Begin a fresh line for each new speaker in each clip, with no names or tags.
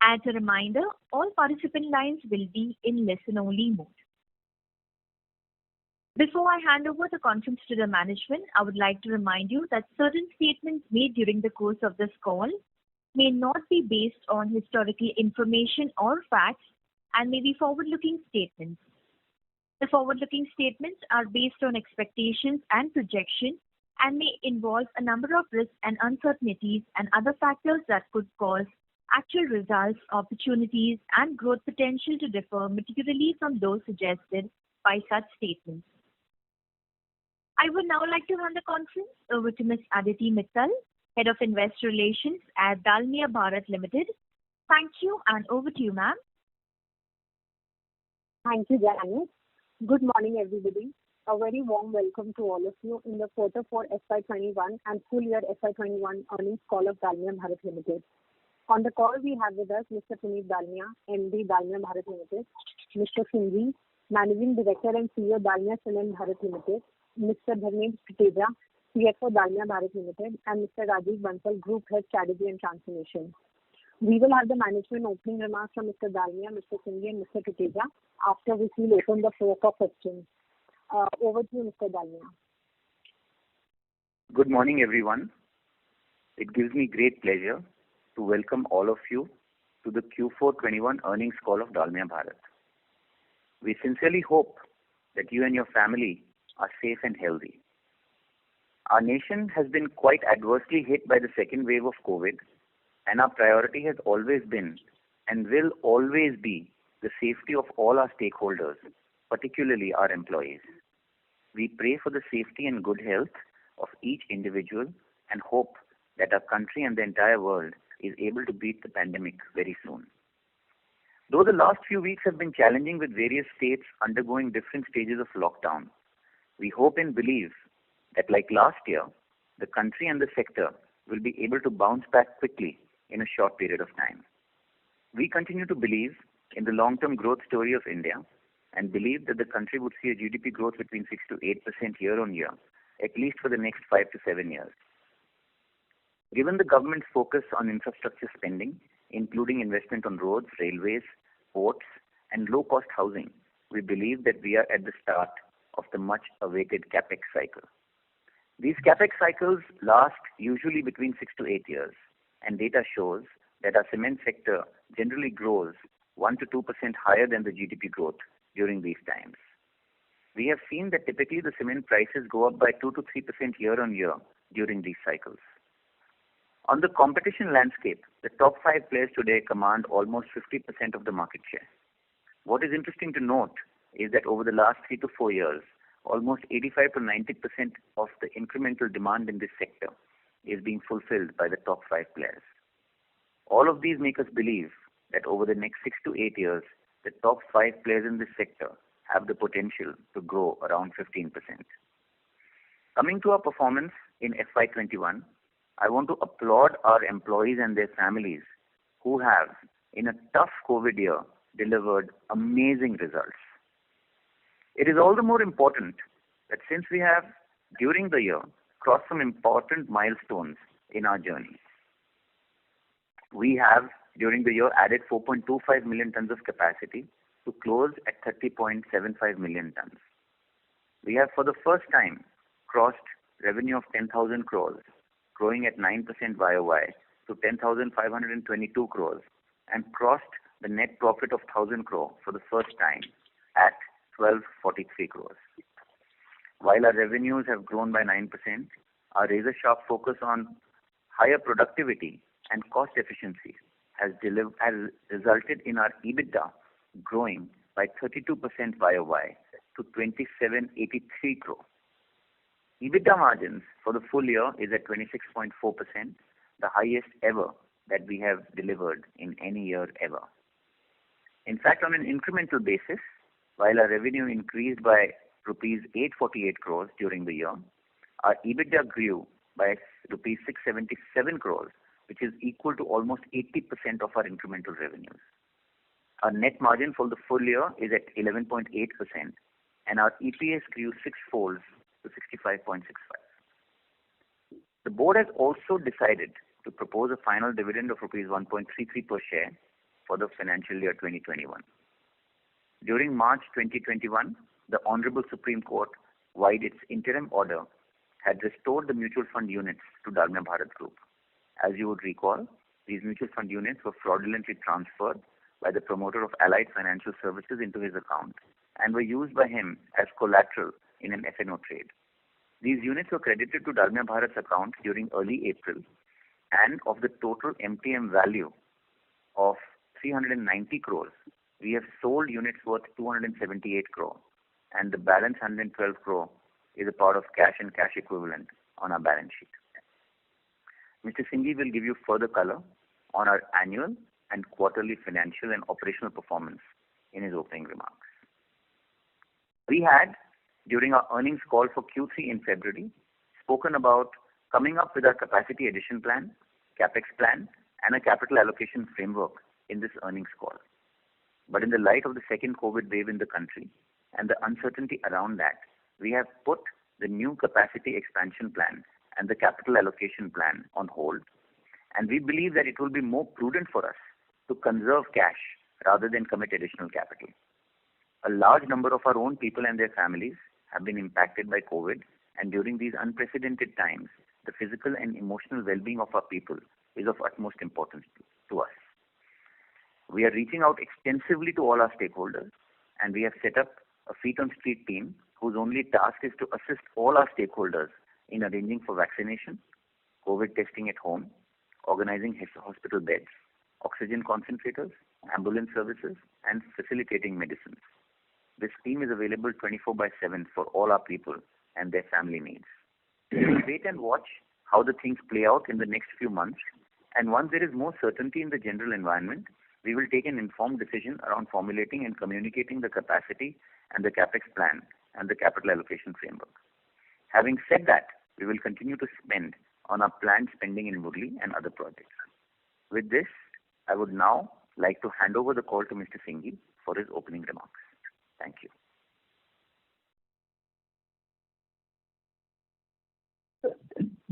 As a reminder, all participant lines will be in listen-only mode. Before I hand over the conference to the management, I would like to remind you that certain statements made during the course of this call may not be based on historical information or facts and may be forward-looking statements. The forward-looking statements are based on expectations and projections and may involve a number of risks and uncertainties and other factors that could cause actual results, opportunities, and growth potential to differ materially from those suggested by such statements. I would now like to hand the conference over to Ms. Aditi Mittal, Head of Investor Relations at Dalmia Bharat Limited. Thank you, and over to you, ma'am.
Thank you, Janice. Good morning, everybody. A very warm welcome to all of you in the Q4FY21 and full year FY21 earnings call of Dalmia Bharat Limited. On the call, we have with us Mr. Puneet Dalmia, MD Dalmia Bharat Limited, Mr. Singhvi, Managing Director and CEO Dalmia Cement Bharat Limited, Mr. Dharmendra Tuteja, CFO Dalmia Bharat Limited, and Mr. Rajiv Bansal, Group Head Strategy and Transformation. We will have the management opening remarks from Mr. Dalmia, Mr. Singhvi, and Mr. Tuteja, after which we will open the floor for questions. Over to you, Mr. Dalmia.
Good morning, everyone. It gives me great pleasure to welcome all of you to the Q421 earnings call of Dalmia Bharat. We sincerely hope that you and your family are safe and healthy. Our nation has been quite adversely hit by the second wave of COVID, and our priority has always been and will always be the safety of all our stakeholders, particularly our employees. We pray for the safety and good health of each individual and hope that our country and the entire world is able to beat the pandemic very soon. Though the last few weeks have been challenging with various states undergoing different stages of lockdown, we hope and believe that like last year, the country and the sector will be able to bounce back quickly in a short period of time. We continue to believe in the long-term growth story of India and believe that the country would see a GDP growth between 6 to 8% year on year, at least for the next 5 to 7 years. Given the government's focus on infrastructure spending, including investment on roads, railways, ports, and low-cost housing, we believe that we are at the start of the much-awaited capex cycle. These capex cycles last usually between 6 to 8 years, and data shows that our cement sector generally grows 1 to 2% higher than the GDP growth during these times. We have seen that typically the cement prices go up by 2 to 3% year on year during these cycles. On the competition landscape, the top 5 players today command almost 50% of the market share. What is interesting to note is that over the last 3 to 4 years, almost 85 to 90% of the incremental demand in this sector is being fulfilled by the top 5 players. All of these make us believe that over the next 6 to 8 years, the top 5 players in this sector have the potential to grow around 15%. Coming to our performance in FY21, I want to applaud our employees and their families who have, in a tough COVID year, delivered amazing results. It is all the more important that since we have, during the year, crossed some important milestones in our journey. We have, during the year, added 4.25 million tons of capacity to close at 30.75 million tons. We have, for the first time, crossed revenue of 10,000 crores, growing at 9% YOY to 10,522 crores, and crossed the net profit of 1,000 crore for the first time at 1,243 crores. While our revenues have grown by 9%, our razor-sharp focus on higher productivity and cost efficiency has resulted in our EBITDA growing by 32% YOY to 2,783 crore. EBITDA margins for the full year is at 26.4%, the highest ever that we have delivered in any year ever. In fact, on an incremental basis, while our revenue increased by rupees 848 crores during the year, our EBITDA grew by rupees 677 crores, which is equal to almost 80% of our incremental revenues. Our net margin for the full year is at 11.8%, and our EPS grew six-fold to 65.65. The board has also decided to propose a final dividend of rupees 1.33 per share, for the financial year 2021. During March 2021, the Honorable Supreme Court, vide its interim order, had restored the mutual fund units to Dalmia Bharat Group. As you would recall, these mutual fund units were fraudulently transferred by the promoter of Allied Financial Services into his account and were used by him as collateral in an F&O trade. These units were credited to Dalmia Bharat's account during early April, and of the total MTM value of 390 crores, we have sold units worth 278 crore, and the balance 112 crore is a part of cash and cash equivalent on our balance sheet. Mr. Singhi will give you further color on our annual and quarterly financial and operational performance in his opening remarks. We had, during our earnings call for Q3 in February, spoken about coming up with our capacity addition plan, capex plan, and a capital allocation framework in this earnings call. But in the light of the second COVID wave in the country and the uncertainty around that, we have put the new capacity expansion plan and the capital allocation plan on hold, and we believe that it will be more prudent for us to conserve cash rather than commit additional capital. A large number of our own people and their families have been impacted by COVID, and during these unprecedented times, the physical and emotional well-being of our people is of utmost importance to us. We are reaching out extensively to all our stakeholders, and we have set up a feet-on-street team whose only task is to assist all our stakeholders in arranging for vaccination, COVID testing at home, organizing hospital beds, oxygen concentrators, ambulance services, and facilitating medicines. This team is available 24/7 for all our people and their family needs. We will wait and watch how the things play out in the next few months, and once there is more certainty in the general environment, we will take an informed decision around formulating and communicating the capacity and the capex plan and the capital allocation framework. Having said that, we will continue to spend on our planned spending in Murli and other projects. With this, I would now like to hand over the call to Mr. Singhi for his opening remarks. Thank you.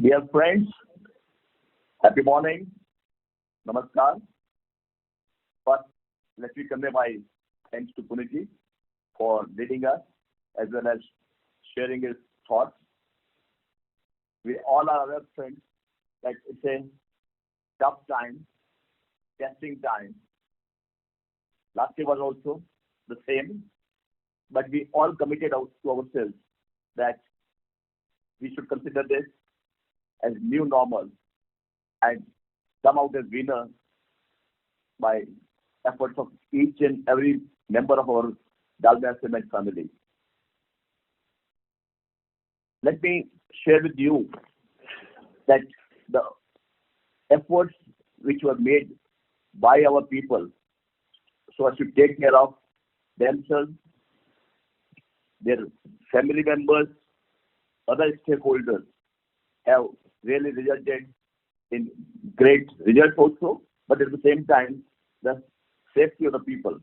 Dear friends, happy morning. Namaskar. First, let me convey my thanks to Puniji for leading us as well as sharing his thoughts. We all are aware, friends, that it's a tough time, testing time. Last year was also the same, but we all committed to ourselves that we should consider this as new normal and come out as winner by efforts of each and every member of our Dalmia Cement family. Let me share with you that the efforts which were made by our people so as to take care of themselves, their family members, other stakeholders have really resulted in great results also, but at the same time, the safety of the people.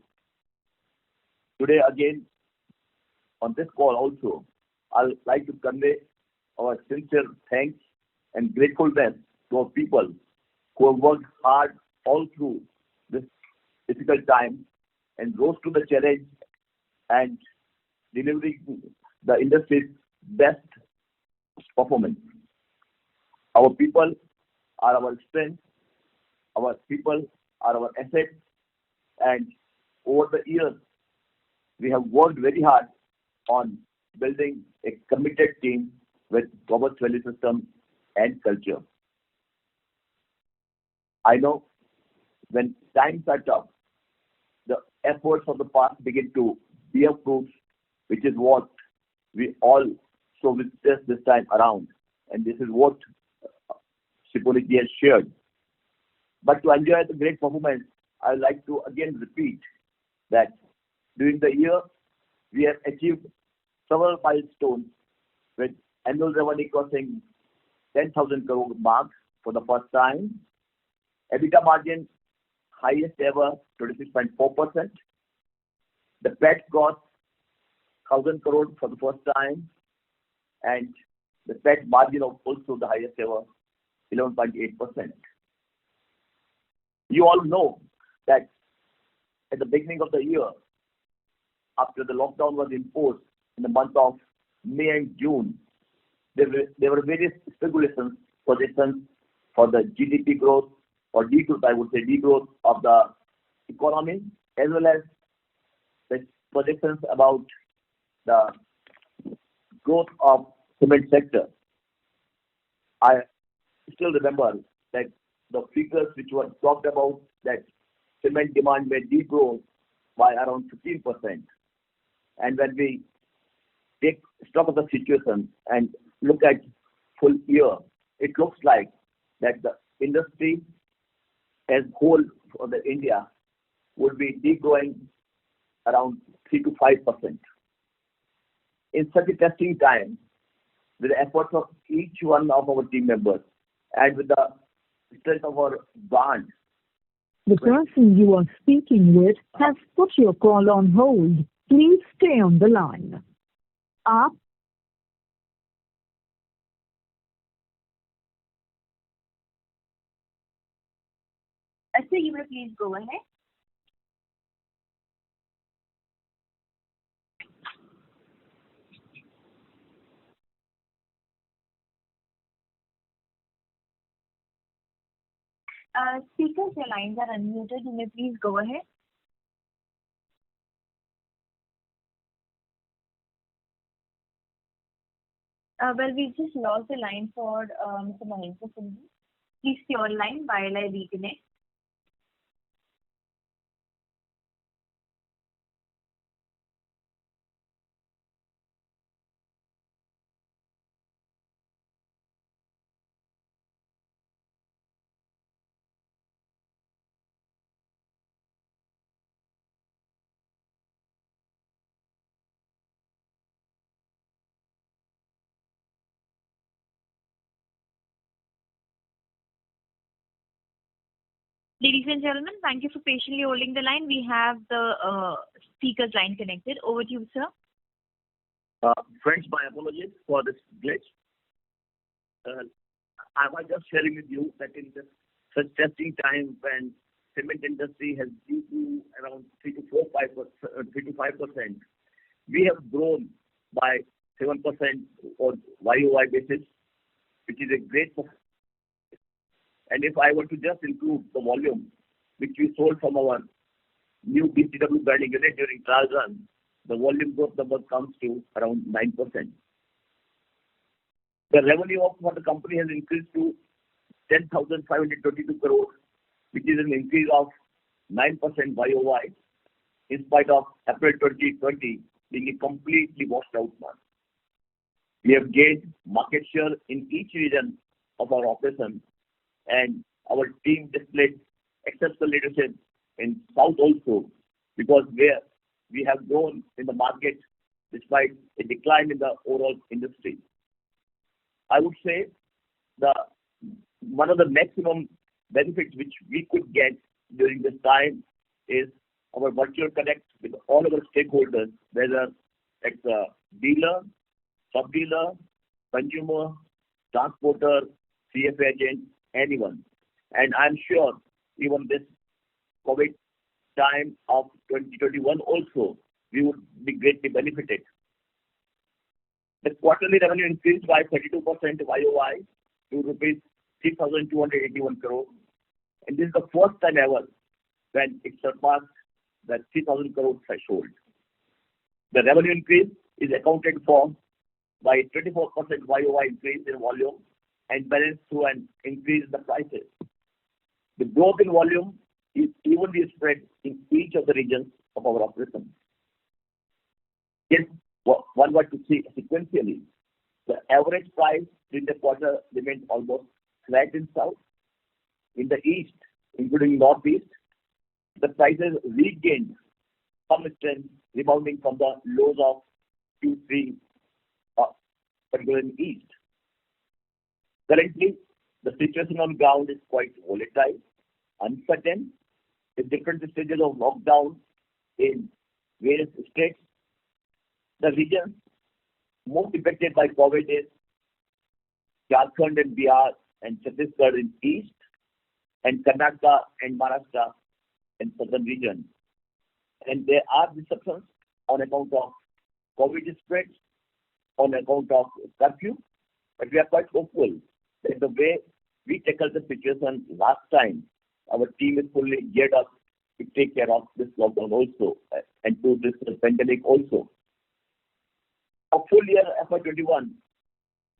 Today again, on this call also, I'd like to convey our sincere thanks and gratefulness to our people who have worked hard all through this difficult time and rose to the challenge and delivering the industry's best performance. Our people are our strength, our people are our assets, and over the years, we have worked very hard on building a committed team with robust value system and culture. I know when times are tough, the efforts of the past begin to bear fruits, which is what we all so witness this time around, and this is what Siponiji has shared. But to enjoy the great performance, I would like to again repeat that during the year, we have achieved several milestones with annual revenue crossing 10,000 crore mark for the first time. EBITDA margin highest ever, 26.4%. The PAT crossed 1,000 crore for the first time, and the PAT margin of also the highest ever, 11.8%. You all know that at the beginning of the year, after the lockdown was imposed in the month of May and June, there were various speculations, projections for the GDP growth or degrowth, I would say degrowth of the economy, as well as the projections about the growth of cement sector. I still remember that the figures which were talked about, that cement demand may degrow by around 15%. And when we take stock of the situation and look at full year, it looks like that the industry as whole for the India would be degrowing around 3 to 5%. In such a testing time, with the efforts of each one of our team members and with the strength of our brand,
the person you are speaking with has put your call on hold. Please stay on the line. आप
Sir, you may please go ahead. Speakers, your lines are unmuted. You may please go ahead. Well, we just lost the line for Mr. Mahendra Singh. Please stay online while I reconnect. Ladies and gentlemen, thank you for patiently holding the line. We have the speaker's line connected. Over to you, sir.
Friends, my apologies for this glitch. I was just sharing with you that in this such testing time when cement industry has due to around 3 to 5%, we have grown by 7% on YOY basis, which is a great performance. And if I were to just include the volume which we sold from our new BCW branding unit during trial run, the volume growth number comes to around 9%. The revenue for the company has increased to 10,522 crores, which is an increase of 9% YOY, in spite of April 2020 being a completely washed out month. We have gained market share in each region of our operation, and our team displayed exceptional leadership in South also, because where we have grown in the market despite a decline in the overall industry. I would say one of the maximum benefits which we could get during this time is our virtual connect with all our stakeholders, whether it's a dealer, sub-dealer, consumer, transporter, CFA agent, anyone. And I'm sure even this COVID time of 2021 also, we would be greatly benefited. The quarterly revenue increased by 32% YOY to rupees 3,281 crore. And this is the first time ever when it surpassed the 3,000 crore threshold. The revenue increase is accounted for by 24% YOY increase in volume and balanced through an increase in the prices. The growth in volume is evenly spread in each of the regions of our operation. If one were to see sequentially, the average price in the quarter remained almost flat in south. In the east, including northeast, the prices regained some strength, rebounding from the lows of Q3, particularly in east. Currently, the situation on ground is quite volatile, uncertain, with different stages of lockdown in various states. The regions most affected by COVID is Jharkhand and Bihar and Chhattisgarh in east, and Karnataka and Maharashtra in southern region. and there are disruptions on account of COVID spread, on account of curfew, but we are quite hopeful that the way we tackled the situation last time, our team is fully geared up to take care of this lockdown also and to this pandemic also. For full year FY21,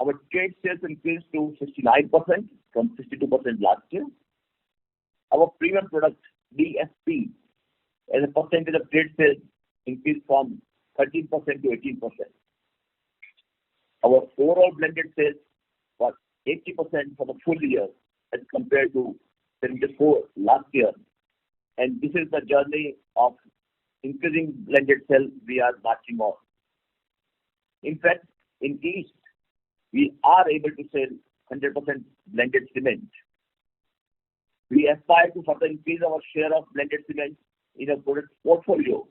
our trade sales increased to 69% from 62% last year. Our premium product DSP as a percentage of trade sales increased from 13% to 18%. Our overall blended sales was 80% for the full year as compared to 74% last year. And this is the journey of increasing blended sales we are marching on. In fact, in East, we are able to sell 100% blended cement. We aspire to further increase our share of blended cement in our product portfolio,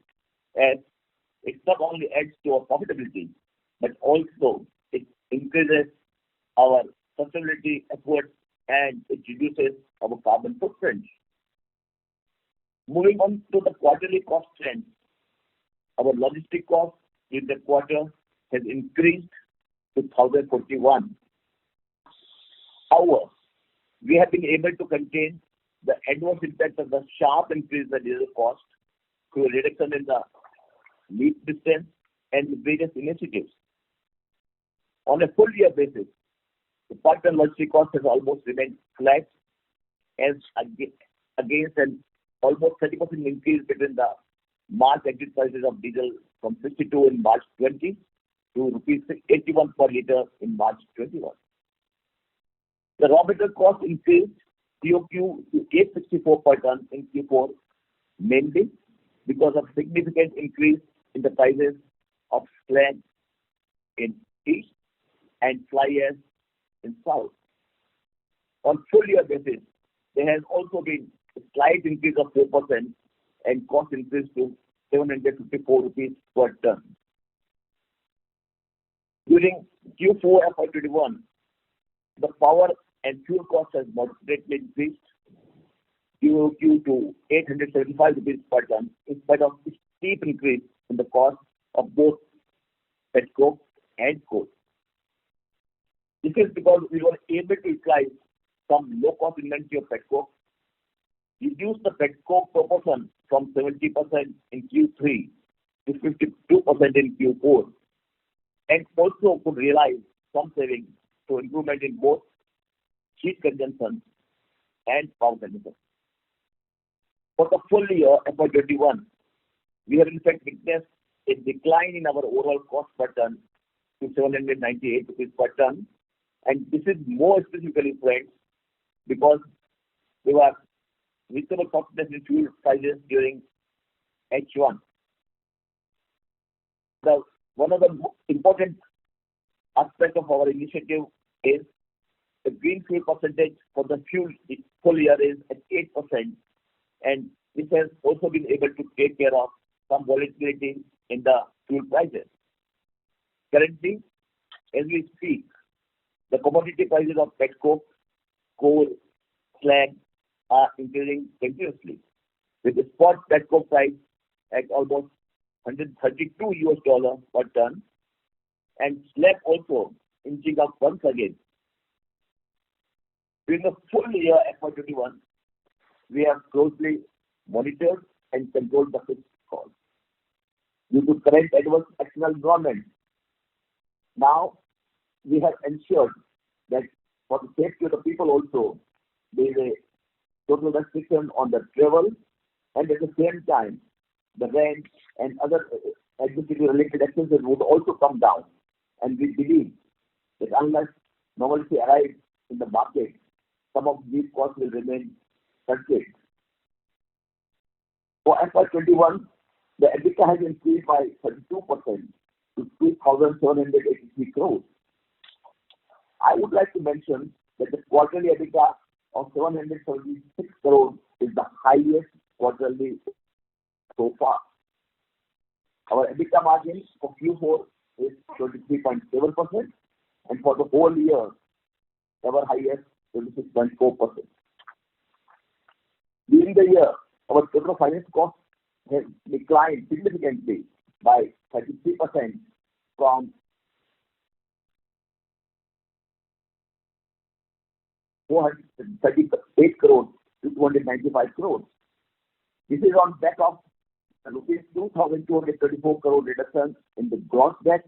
as it not only adds to our profitability, but also it increases our sustainability efforts and it reduces our carbon footprint. Moving on to the quarterly cost trend, our logistic cost in the quarter has increased to 1,041. However, we have been able to contain the adverse impact of the sharp increase in the diesel cost through a reduction in the lead distance and various initiatives. On a full year basis, the per ton logistic cost has almost remained flat as against an almost 30% increase between the March exit prices of diesel from 62 in March 20 to rupees 81 per litre in March 21. The raw material cost increased QOQ to 864 per ton in Q4, mainly because of significant increase in the prices of slag in East and fly ash in South. On full year basis, there has also been a slight increase of 4% and cost increase to 754 rupees per ton. During Q4FY21, the power and fuel cost has moderately increased QOQ to 875 rupees per ton in spite of the steep increase in the cost of both petcoke and coal. This is because we were able to utilize some low-cost inventory of petcoke, reduce the petcoke proportion from 70% in Q3 to 52% in Q4, and also could realize some savings through improvement in both heat consumption and power consumption. For the full year FY21, we have in fact witnessed a decline in our overall cost per ton to 798 rupees per ton, and this is more specifically, friends, because there was reasonable softness in fuel prices during H1. One of the important aspects of our initiative is the green fuel percentage for the full year is at 8%, and this has also been able to take care of some volatility in the fuel prices. Currently, as we speak, the commodity prices of petcoke, coal, slag are increasing continuously, with the spot petcoke price at almost $132 per ton, and slag also inching up once again. During the full year FY21, we have closely monitored and controlled the fixed cost. Due to current adverse external environment, now we have ensured that for the safety of the people also, there is a total restriction on the travel, and at the same time, the rent and other administrative related expenses would also come down. And we believe that unless normalcy arrives in the market, some of these costs will remain contained. For FY21, the EBITDA has increased by 32% to 2,783 crores. I would like to mention that the quarterly EBITDA of 776 crores is the highest quarterly so far. Our EBITDA margin for Q4 is 23.7%, and for the whole year, our highest 26.4%. During the year, our total finance cost has declined significantly by 33% from 438 crores to 295 crores. This is on back of rupees 2,234 crore reduction in the gross debt.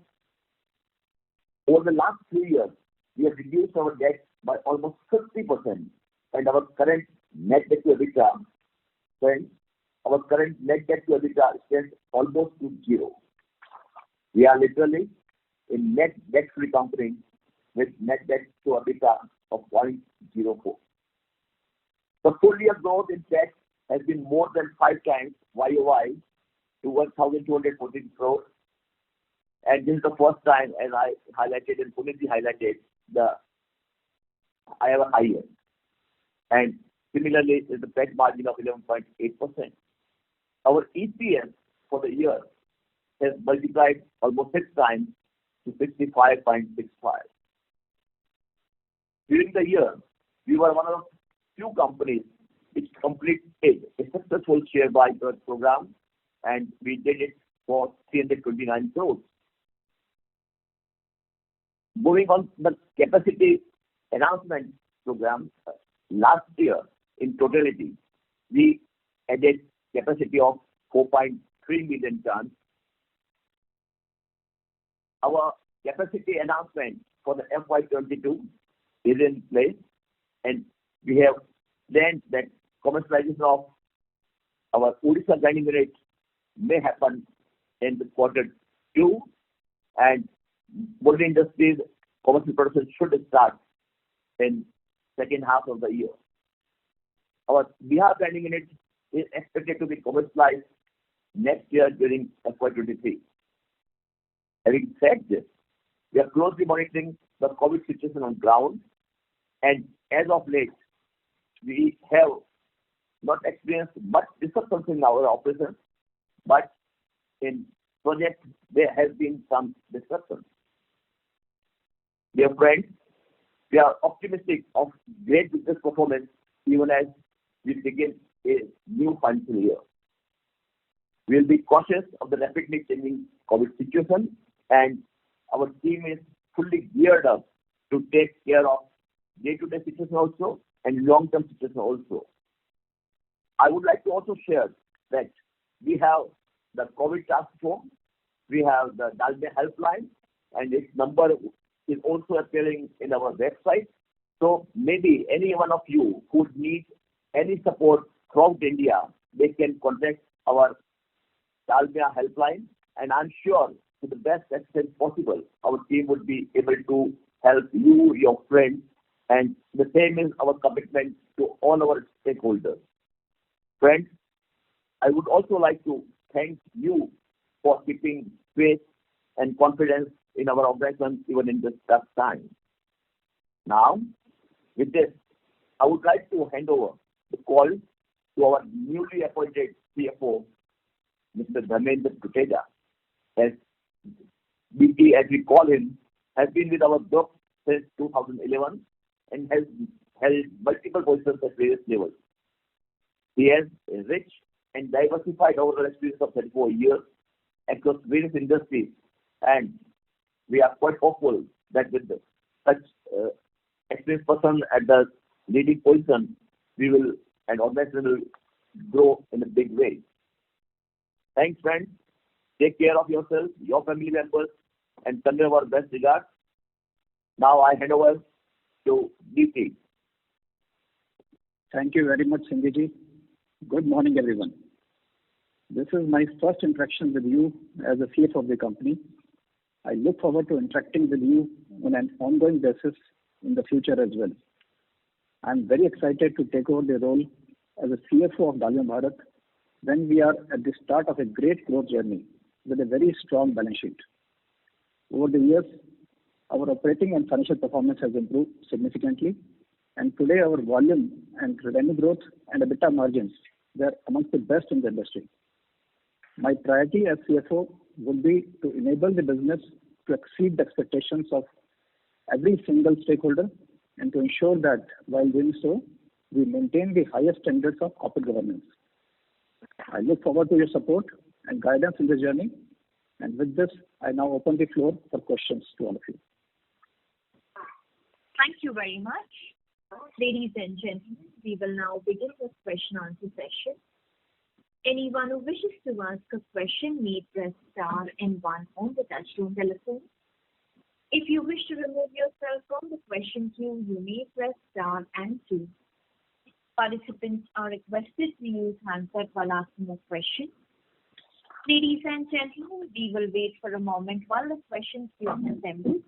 Over the last 3 years, we have reduced our debt by almost 50%, and our current net debt to EBITDA, stands almost to zero. We are literally a net debt-free company with net debt to EBITDA of 0.04. The full year growth in debt has been more than 5 times YOY to 1,214 crores. And this is the first time, as I highlighted and Punitji highlighted, I have a high year. And similarly, is the PAT margin of 11.8%. Our EPS for the year has multiplied almost 6 times to 65.65. During the year, we were one of few companies which completed a successful share buyback program, and we did it for 329 crores. Moving on to the capacity enhancement program, last year in totality, we added capacity of 4.3 million tons. Our capacity enhancement for the FY22 is in place, and we have planned that commercialization of our Odisha grinding unit may happen in the Q2, and both industries commercial production should start in second half of the year. Our Bihar grinding unit is expected to be commercialized next year during FY23. Having said this, we are closely monitoring the COVID situation on ground, and as of late, we have not experienced much disruption in our operations, but in projects there has been some disruption. Dear friends, we are optimistic of great business performance even as we begin a new financial year. We will be cautious of the rapidly changing COVID situation, and our team is fully geared up to take care of day-to-day situation also and long-term situation also. I would like to also share that we have the COVID task force, we have the Dalmia helpline, and its number is also appearing in our website. So maybe any one of you who needs any support throughout India, they can contact our Dalmia helpline, and I'm sure to the best extent possible, our team would be able to help you, your friends, and the same is our commitment to all our stakeholders. Friends, I would also like to thank you for keeping faith and confidence in our organization even in this tough time. Now, with this, I would like to hand over the call to our newly appointed CFO, Mr. Dharmendra, as Vitti, as we call him, has been with our group since 2011 and has held multiple positions at various levels. He has a rich and diversified overall experience of 34 years across various industries, and we are quite hopeful that with such experienced person at the leading position, we will and organization will grow in a big way. Thanks, friends. Take care of yourself, your family members, and convey our best regards. Now I hand over to Vitti.
Thank you very much, Singhi. Good morning, everyone. This is my first interaction with you as a CFO of the company. I look forward to interacting with you on an ongoing basis in the future as well. I am very excited to take over the role as a CFO of Dalmia Bharat when we are at the start of a great growth journey with a very strong balance sheet. Over the years, our operating and financial performance has improved significantly, and today our volume and revenue growth and EBITDA margins are amongst the best in the industry. My priority as CFO would be to enable the business to exceed the expectations of every single stakeholder and to ensure that while doing so, we maintain the highest standards of corporate governance. I look forward to your support and guidance in the journey. And with this, I now open the floor for questions to all of you.
Thank you very much. Ladies and gentlemen, we will now begin the question answer session. Anyone who wishes to ask a question may press star and one on the touchtone telephone. If you wish to remove yourself from the question queue, you may press star and two. Participants are requested to use handset while asking a question. Ladies and gentlemen, we will wait for a moment while the question queue assembles.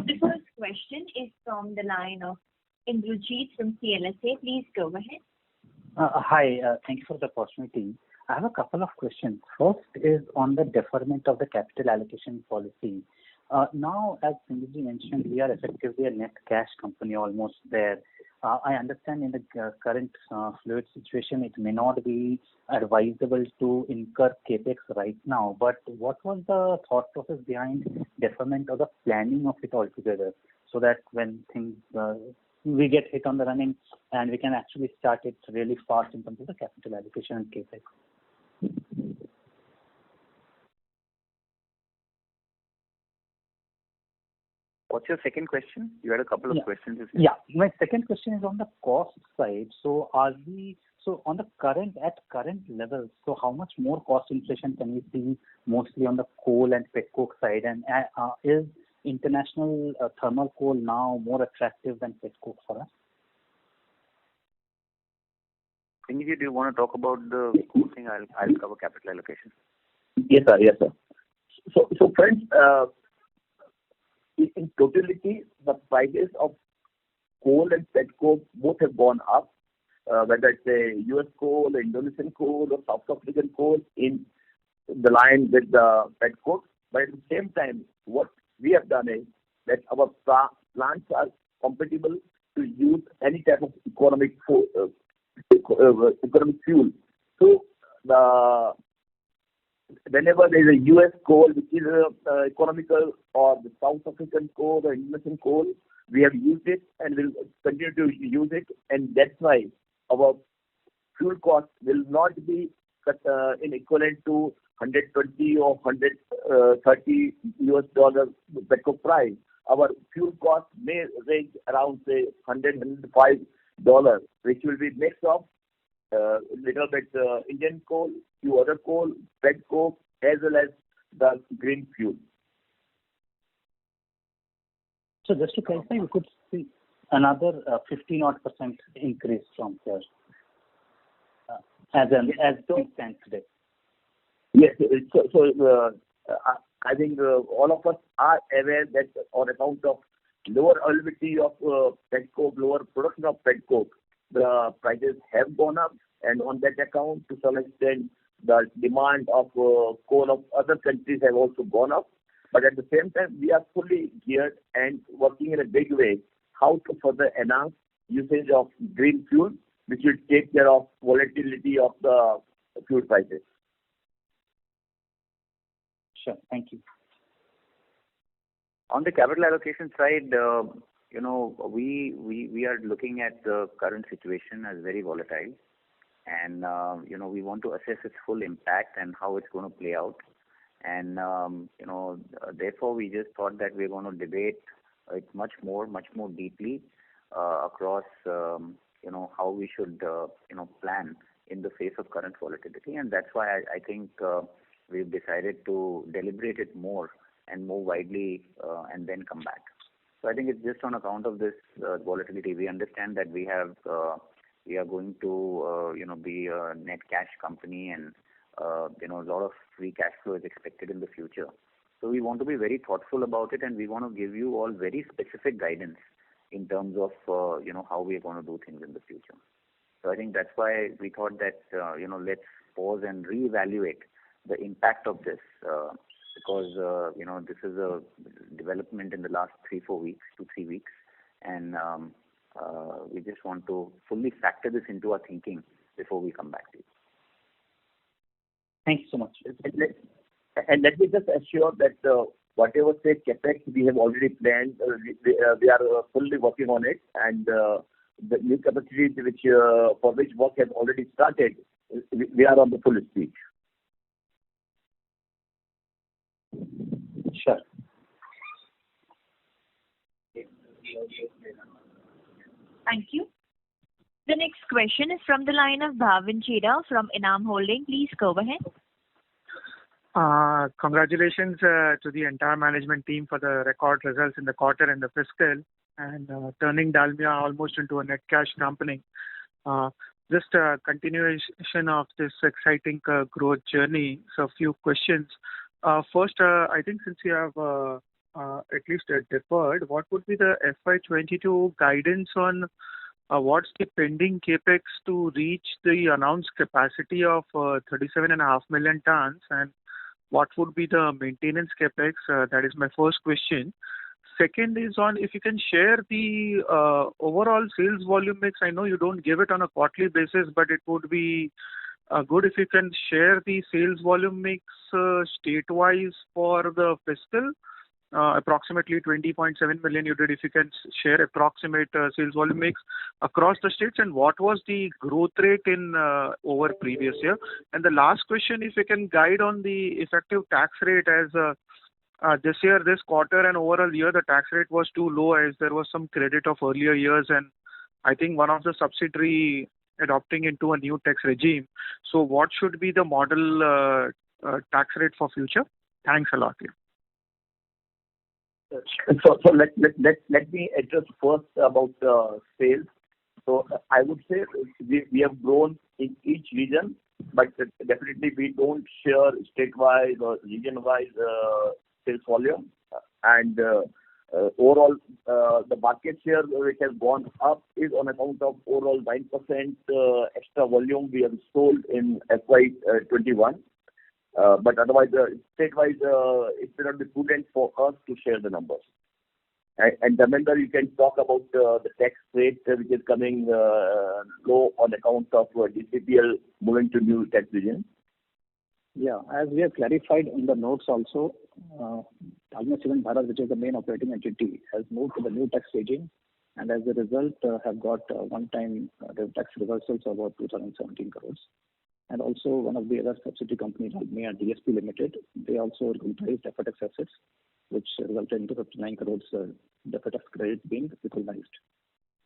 The first question is from the line of Indrajit from CLSA. Please go ahead.
Hi, thank you for the opportunity. I have a couple of questions. First is on the deferment of the capital allocation policy. Now, as Singh mentioned, we are effectively a net cash company, almost there. I understand in the current fluid situation, it may not be advisable to incur capex right now. But what was the thought process behind deferment or the planning of it altogether, so that when things we get hit on the running and we can actually start it really fast in terms of the capital allocation and capex?
What's your second question? You had a couple of questions.
Yeah, my second question is on the cost side. So on the current levels, so how much more cost inflation can we see, mostly on the coal and petcoke side? And is international thermal coal now more attractive than petcoke for us?
Singh, do you want to talk about the coal thing? I'll cover capital allocation.
Yes, sir. Yes, sir. So friends, in totality, the prices of coal and petcoke both have gone up, whether it's a U.S. coal, Indonesian coal, or South African coal, in the line with the petcoke. But at the same time, what we have done is that our plants are compatible to use any type of economic fuel. So whenever there is a U.S. coal which is economical, or the South African coal or Indonesian coal, we have used it and will continue to use it, and that's why our fuel cost will not be in equivalent to 120 or 130 US dollar petcoke price. Our fuel cost may range around, say, $105, which will be mix of little bit Indian coal, few other coal, petcoke, as well as the green fuel.
So just to clarify, we could see another 15% increase from here, as things stand today.
Yes. So I think all of us are aware that on account of lower availability of petcoke, lower production of petcoke, the prices have gone up, and on that account, to some extent, the demand of coal of other countries have also gone up. But at the same time, we are fully geared and working in a big way how to further enhance usage of green fuel, which will take care of volatility of the fuel prices.
Sure, thank you.
On the capital allocation side, we are looking at the current situation as very volatile, and we want to assess its full impact and how it's going to play out. And therefore we just thought that we're going to debate it much more deeply across how we should plan in the face of current volatility. And that's why I think we've decided to deliberate it more and more widely and then come back. So I think it's just on account of this volatility. We understand that we are going to be a net cash company, and a lot of free cash flow is expected in the future. So we want to be very thoughtful about it, and we want to give you all very specific guidance in terms of how we are going to do things in the future. So I think that's why we thought that let's pause and reevaluate the impact of this, because this is a development in the last 2-3 weeks, and we just want to fully factor this into our thinking before we come back to you.
Thank you so much.
And let me just assure that whatever say CapEx we have already planned, we are fully working on it, and the new capacities which for which work has already started, we are on the full speed.
Sure.
Thank you. The next question is from the line of Bhavin Cheda from Enam Holding. Please go ahead.
Congratulations to the entire management team for the record results in the quarter and the fiscal, and turning Dalmia almost into a net cash company. Just a continuation of this exciting growth journey. So a few questions. First, I think since you have at least deferred, what would be the FY22 guidance on what's the pending capex to reach the announced capacity of 37.5 million tons, and what would be the maintenance capex? That is my first question. Second is on if you can share the overall sales volume mix. I know you don't give it on a quarterly basis, but it would be good if you can share the sales volume mix state-wise for the fiscal. Approximately 20.7 million you did. If you can share approximate sales volume mix across the states, and what was the growth rate in over previous year? And the last question, if you can guide on the effective tax rate, as this year, this quarter and overall year, the tax rate was too low as there was some credit of earlier years, and I think one of the subsidiary adopting into a new tax regime. So what should be the model tax rate for future? Thanks a lot.
So let me address first about sales. So I would say we have grown in each region, but definitely we don't share state-wise or region-wise sales volume. And overall, the market share which has gone up is on account of overall 9% extra volume we have sold in FY21. But otherwise, state-wise, it will not be prudent for us to share the numbers. And Dharmender, you can talk about the tax rate which is coming low on account of DCPL moving to new tax regime.
Yeah, as we have clarified in the notes also, Dalmia Bharat, which is the main operating entity, has moved to the new tax regime, and as a result have got one-time tax reversals of about 2017 crores. And also one of the other subsidiary companies, Dalmia DSP Limited, they also recognized deferred tax assets, which resulted into 59 crores deferred tax credit being recognized.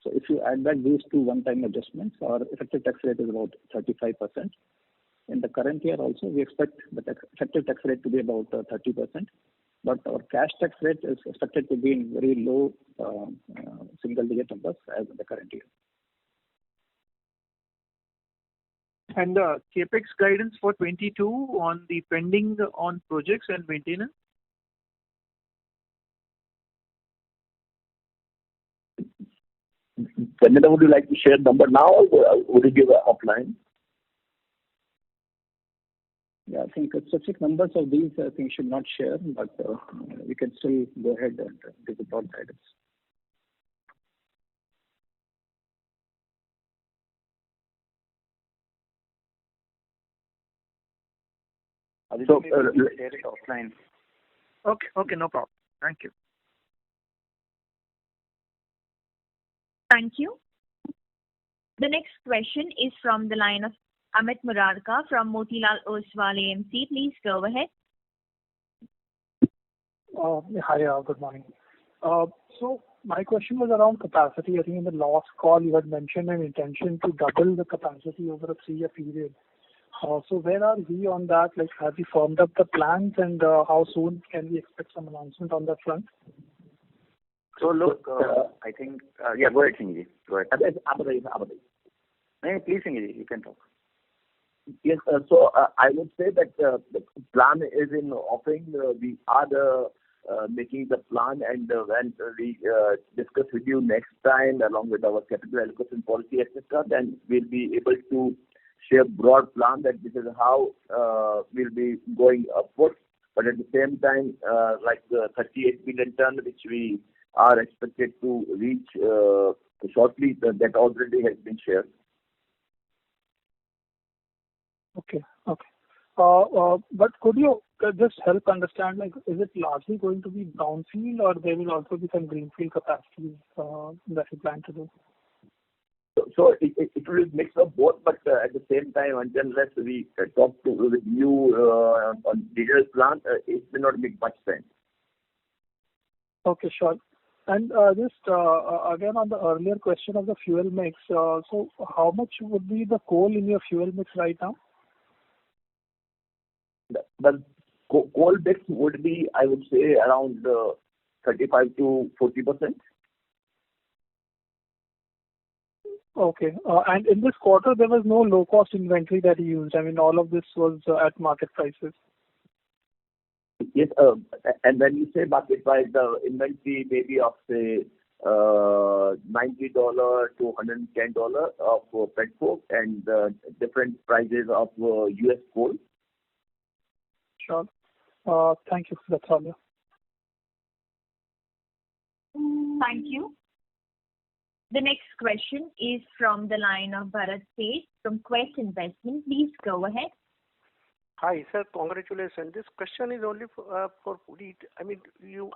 So if you add back these two one-time adjustments, our effective tax rate is about 35%. In the current year also, we expect the effective tax rate to be about 30%, but our cash tax rate is expected to be in very low single-digit numbers as in the current year.
And capex guidance for 22 on the pending on projects and maintenance?
Dharmender, would you like to share number now, or would you give an offline?
Yeah, I think specific numbers of these things should not share, but we can still go ahead and give the broad guidance.
So, share it offline.
Okay, no problem. Thank you.
Thank you. The next question is from the line of Amit Murarka from Motilal Oswal AMC. Please go ahead.
Hi, good morning. So my question was around capacity. I think in the last call you had mentioned an intention to double the capacity over a 3-year period. So where are we on that? Like, have you formed up the plans, and how soon can we expect some announcement on that front?
So look, I think, yeah, go ahead, Singh. Go ahead. Please, Singh, you can talk.
Yes, so I would say that the plan is in offering. We are making the plan, and when we discuss with you next time along with our capital allocation policy, etc., then we'll be able to share broad plan that this is how we'll be going upwards. But at the same time, like the 38 million ton which we are expected to reach shortly, that already has been shared.
Okay. But could you just help understand, like, is it largely going to be brownfield, or there will also be some greenfield capacities that you plan to do?
So it will mix of both, but at the same time, unless we talk with you on detailed plan, it may not make much sense.
Okay, sure. And just again on the earlier question of the fuel mix, so how much would be the coal in your fuel mix right now?
The coal mix would be, I would say, around 35 to 40%.
Okay. And in this quarter, there was no low-cost inventory that you used. I mean, all of this was at market prices.
Yes, and when you say market price, the inventory maybe of say $90 to $110 of petcoke and different prices of US coal.
Sure. Thank you. That's all. Yeah.
Thank you. The next question is from the line of Bharat from Quest Investment. Please go ahead.
Hi, sir. Congratulations. This question is only for Puneet. I mean,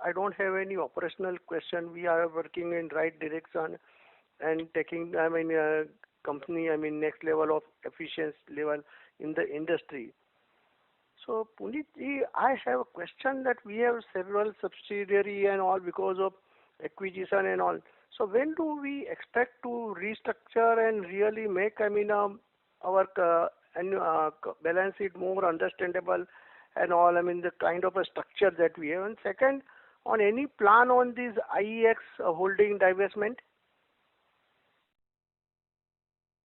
I don't have any operational question. We are working in right direction and taking, company, next level of efficiency level in the industry. So, Puneet, I have a question that we have several subsidiary and all because of acquisition and all. So, when do we expect to restructure and really make, our balance sheet more understandable and all, the kind of a structure that we have. And second, on any plan on this IEX holding divestment?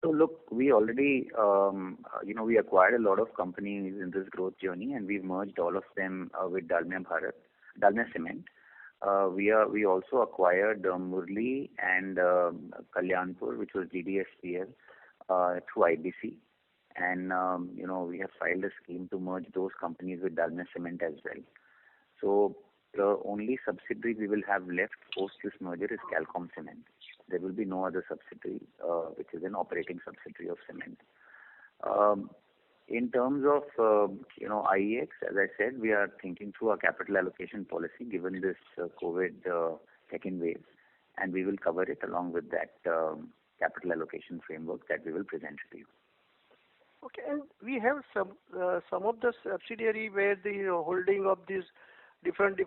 So look, we already, we acquired a lot of companies in this growth journey, and we've merged all of them with Dalmia Cement. We also acquired Murli and Kalyanpur, which was DDSPL, through IBC. And, we have filed a scheme to merge those companies with Dalmia Cement as well. So the only subsidiary we will have left post this merger is Calcom Cement. There will be no other subsidiary, which is an operating subsidiary of cement. In terms of, IEX, as I said, we are thinking through our capital allocation policy given this COVID second wave, and we will cover it along with that capital allocation framework that we will present to you.
Okay, and we have some of the subsidiary where the holding of these different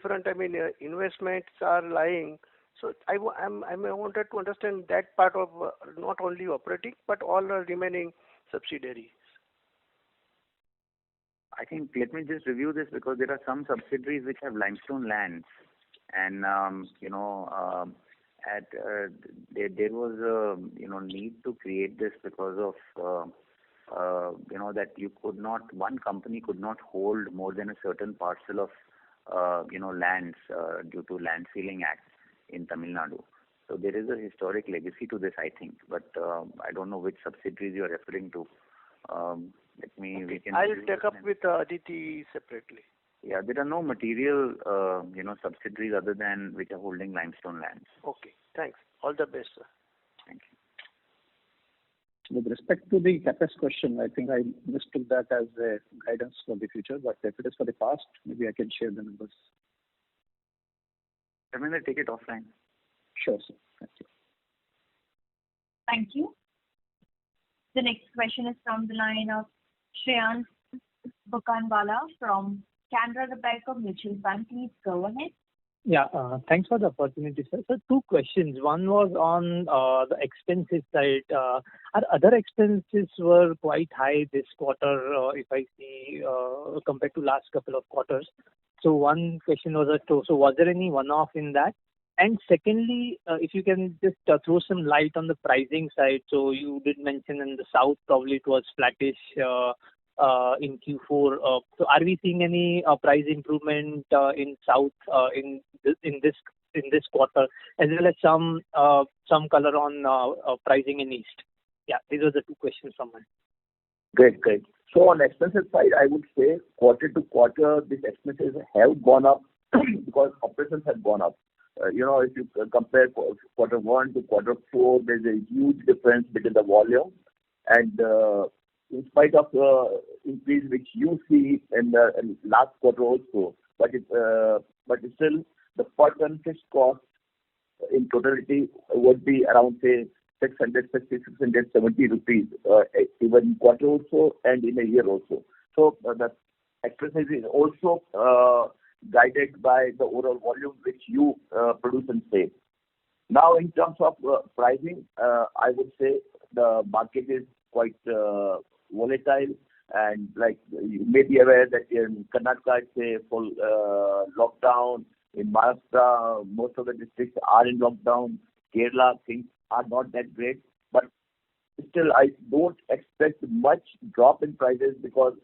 investments are lying. So I wanted to understand that part of not only operating but all the remaining subsidiaries.
I think let me just review this because there are some subsidiaries which have limestone lands, and there was a need to create this because of that one company could not hold more than a certain parcel of lands due to Land Ceiling Act in Tamil Nadu. So there is a historic legacy to this, I think, but I don't know which subsidiaries you are referring to.
I'll take up with Aditi separately.
Yeah, there are no material, subsidiaries other than which are holding limestone lands.
Okay, thanks. All the best, sir.
Thank you.
With respect to the CapEx question, I think I just took that as a guidance for the future, but if it is for the past, maybe I can share the numbers.
I'm going to take it offline.
Sure, sir. Thank you.
Thank you. The next question is from the line of Shreyans Bukanwala from Canara Robeco Mutual Fund. Please go ahead.
Yeah, thanks for the opportunity, sir. So two questions. One was on the expenses side. Our other expenses were quite high this quarter, if I see, compared to last couple of quarters. So one question was so was there any one-off in that? And secondly, if you can just throw some light on the pricing side. So you did mention in the south probably it was flattish in Q4. So are we seeing any price improvement in south in this quarter, as well as some color on pricing in east? Yeah, these are the two questions from me.
Great. So on expenses side, I would say quarter to quarter, these expenses have gone up because operations have gone up. If you compare quarter one to quarter four, there's a huge difference between the volume and in spite of increase which you see in last quarter also, but still the per ton fixed cost in totality would be around, say, 660, 670 rupees, even quarter also and in a year also. So the exercise is also guided by the overall volume which you produce and sell. Now, in terms of pricing, I would say the market is quite volatile, and like you may be aware that in Karnataka it's a full lockdown. In Maharashtra, most of the districts are in lockdown. Kerala, things are not that great, but still I don't expect much drop in prices because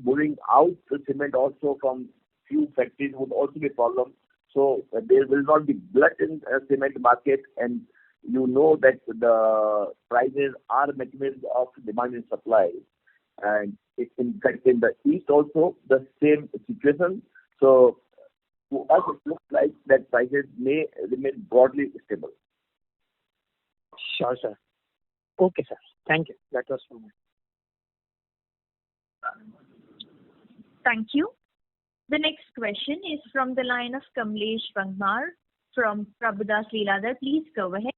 moving out the cement also from few factories would also be a problem. So there will not be glut in cement market, and you know that the prices are mechanisms of demand and supply. And it's in fact in the east also the same situation. So to us it looks like that prices may remain broadly stable.
Sure, sir. Okay, sir. Thank you. That was from me.
Thank you. The next question is from the line of Kamlesh Vangmar from Prabhudas Lilladher. Please go ahead.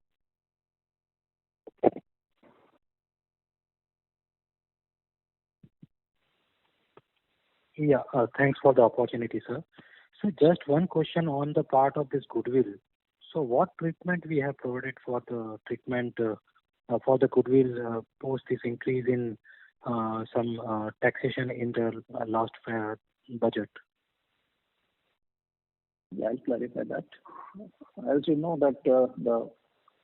Yeah, thanks for the opportunity, sir. So just one question on the part of this goodwill. So what treatment we have provided for the treatment for the goodwill post this increase in some taxation in the last budget?
Yeah, I'll clarify that. As you know that the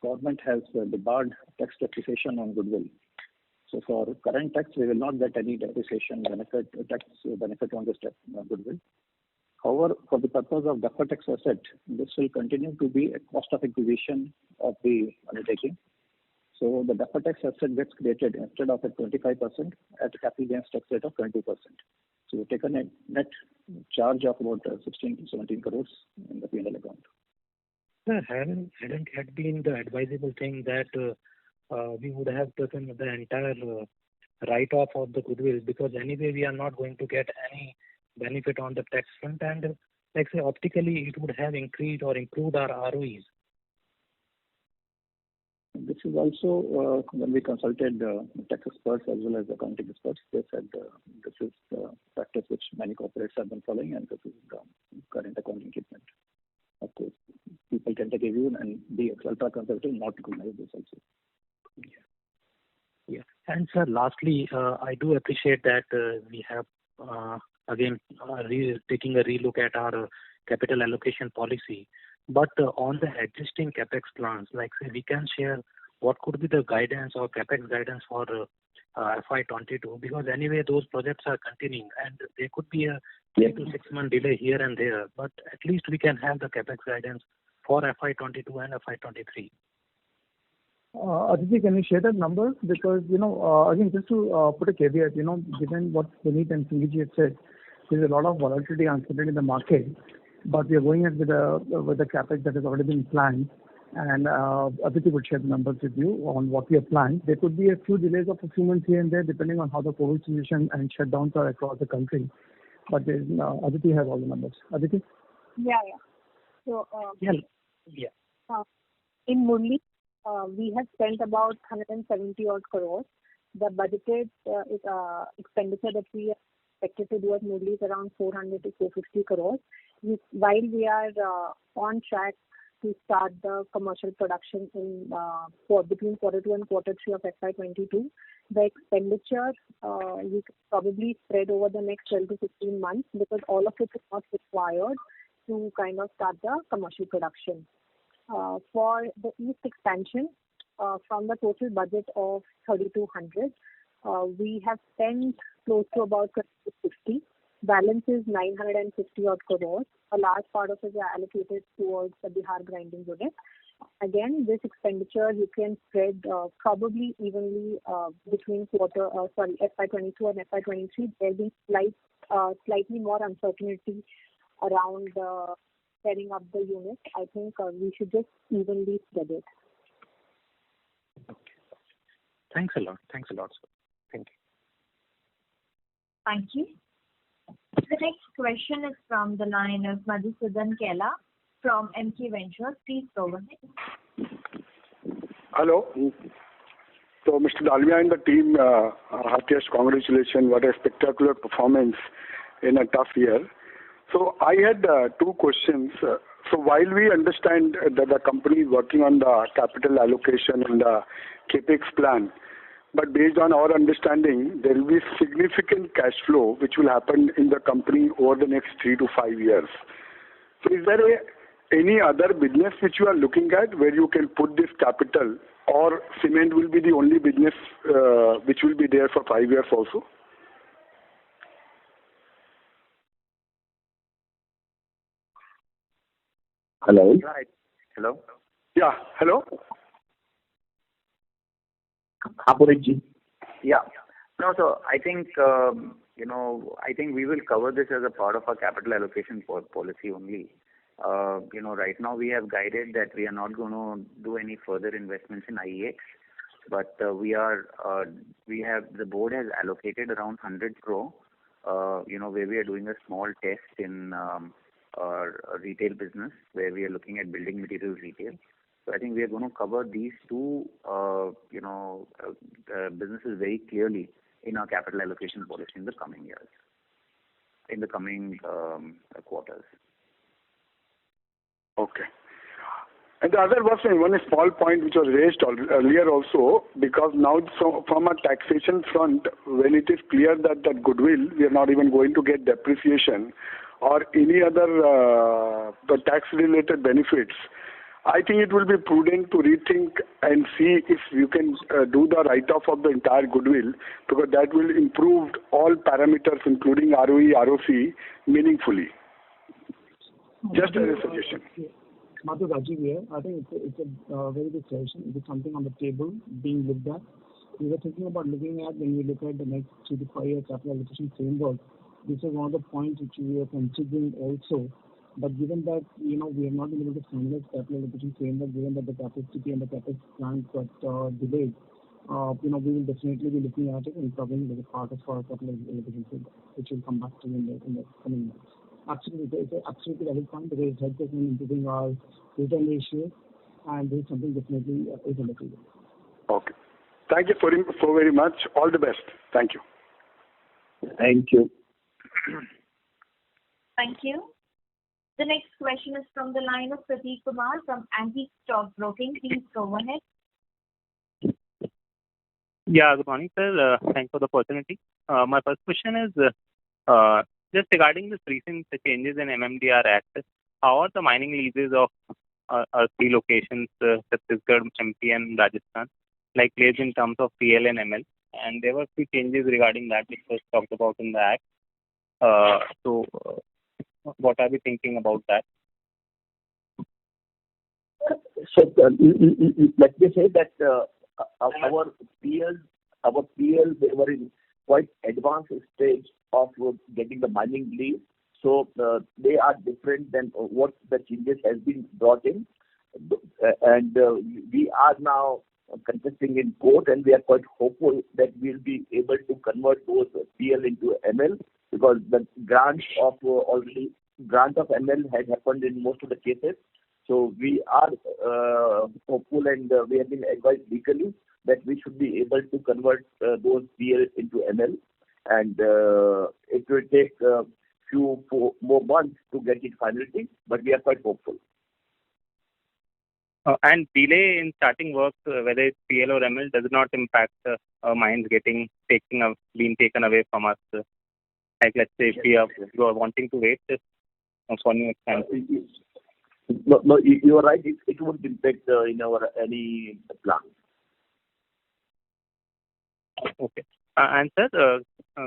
government has debarred tax depreciation on goodwill. So for current tax, we will not get any depreciation benefit, tax benefit on this goodwill. However, for the purpose of deferred tax asset, this will continue to be a cost of acquisition of the undertaking. So the deferred tax asset gets created instead of at 25% at a capital gains tax rate of 22%. So we take a net charge of about 16 to 17 crores in the P&L account.
Sir, hadn't it been the advisable thing that we would have taken the entire write-off of the goodwill, because anyway we are not going to get any benefit on the tax front, and like say optically it would have increased or improved our ROEs.
This is also when we consulted tax experts as well as accounting experts, they said this is the practice which many corporates have been following, and this is the current accounting treatment. Of course, people can take a view and be ultra conservative, not recognize this also.
Yeah. And sir, lastly, I do appreciate that we have again taking a relook at our capital allocation policy. But on the existing capex plans, like say we can share what could be the guidance or capex guidance for FY22, because anyway those projects are continuing and there could be a 3 to 6 month delay here and there. But at least we can have the capex guidance for FY22 and FY23.
Aditi, can you share that number? Because, again, just to put a caveat, given what Vineet and Singh had said, there's a lot of volatility and uncertainty in the market, but we are going ahead with the capex that has already been planned, and Aditi would share the numbers with you on what we have planned. There could be a few delays of a few months here and there, depending on how the COVID situation and shutdowns are across the country. But Aditi has all the numbers. Aditi?
Yeah. So, in Murli, we have spent about 170 odd crores. The budgeted expenditure that we are expected to do at Murli is around 400 to 450 crores. While we are on track to start the commercial production in between quarter 2 and quarter 3 of FY22, the expenditure we could probably spread over the next 12 to 15 months, because all of it is not required to kind of start the commercial production. For the east expansion, from the total budget of 3,200, we have spent close to about 50. Balance is 950 odd crores. A large part of it is allocated towards the Bihar grinding unit. Again, this expenditure you can spread probably evenly between FY22 and FY23. There will be slightly more uncertainty around setting up the unit. I think we should just evenly spread it.
Thanks a lot. Thanks a lot, sir. Thank you.
Thank you. The next question is from the line of Madhusudan Kela from MK Ventures. Please go ahead.
Hello. So, Mr. Dalmia and the team, heartiest congratulations. What a spectacular performance in a tough year. So, I had two questions. So, while we understand that the company is working on the capital allocation and the capex plan, but based on our understanding, there will be significant cash flow which will happen in the company over the next 3 to 5 years. So, is there any other business which you are looking at where you can put this capital, or cement will be the only business which will be there for 5 years also?
Hello.
Right. Hello.
Yeah. Hello.
Yeah. No, so I think I think we will cover this as a part of our capital allocation policy only. Right now we have guided that we are not going to do any further investments in IEX, but the board has allocated around 100 crore, where we are doing a small test in our retail business, where we are looking at building materials retail. So I think we are going to cover these two, businesses very clearly in our capital allocation policy in the coming years, in the coming quarters.
Okay. And the other was one small point which was raised earlier also, because now from a taxation front, when it is clear that goodwill, we are not even going to get depreciation or any other the tax-related benefits, I think it will be prudent to rethink and see if you can do the write-off of the entire goodwill, because that will improve all parameters, including ROE, ROC, meaningfully. Just as a suggestion.
Madhu, Rajiv here. I think it's a very good suggestion. It is something on the table being looked at. We were thinking about looking at, when we look at the next 3 to 5 year capital allocation framework, this is one of the points which we are considering also. But given that, we are not able to finalize capital allocation framework, given that the capacity and the capex plan got delayed, we will definitely be looking at it and covering it as a part of our capital allocation framework, which will come back to you in the coming months. Absolutely, it's an absolutely valid point, because it helps us in improving our return ratio, and this is something definitely is on the table.
Okay. Thank you so very much. All the best. Thank you.
Thank you.
Thank you. The next question is from the line of Prateek Kumar from Antique Stock Broking. Please go ahead.
Yeah, good morning, sir. Thanks for the opportunity. My first question is just regarding this recent changes in MMDR Act. How are the mining leases of our 3 locations, Chhattisgarh, MP, and Rajasthan, like placed in terms of PL and ML? And there were 3 changes regarding that which was talked about in the Act. So, what are we thinking about that?
So let me say that our PL, they were in quite advanced stage of getting the mining lease. So they are different than what the changes has been brought in. And we are now contesting in court, and we are quite hopeful that we'll be able to convert those PL into ML, because the grant of ML has happened in most of the cases. So we are hopeful, and we have been advised legally that we should be able to convert those PL into ML, and it will take a few more months to get it finally, but we are quite hopeful.
And delay in starting work, whether it's PL or ML, does not impact mines being taken away from us. Like, let's say, if you are wanting to wait for new expansion.
No, you are right. It won't impact in our any plan.
Okay. And sir,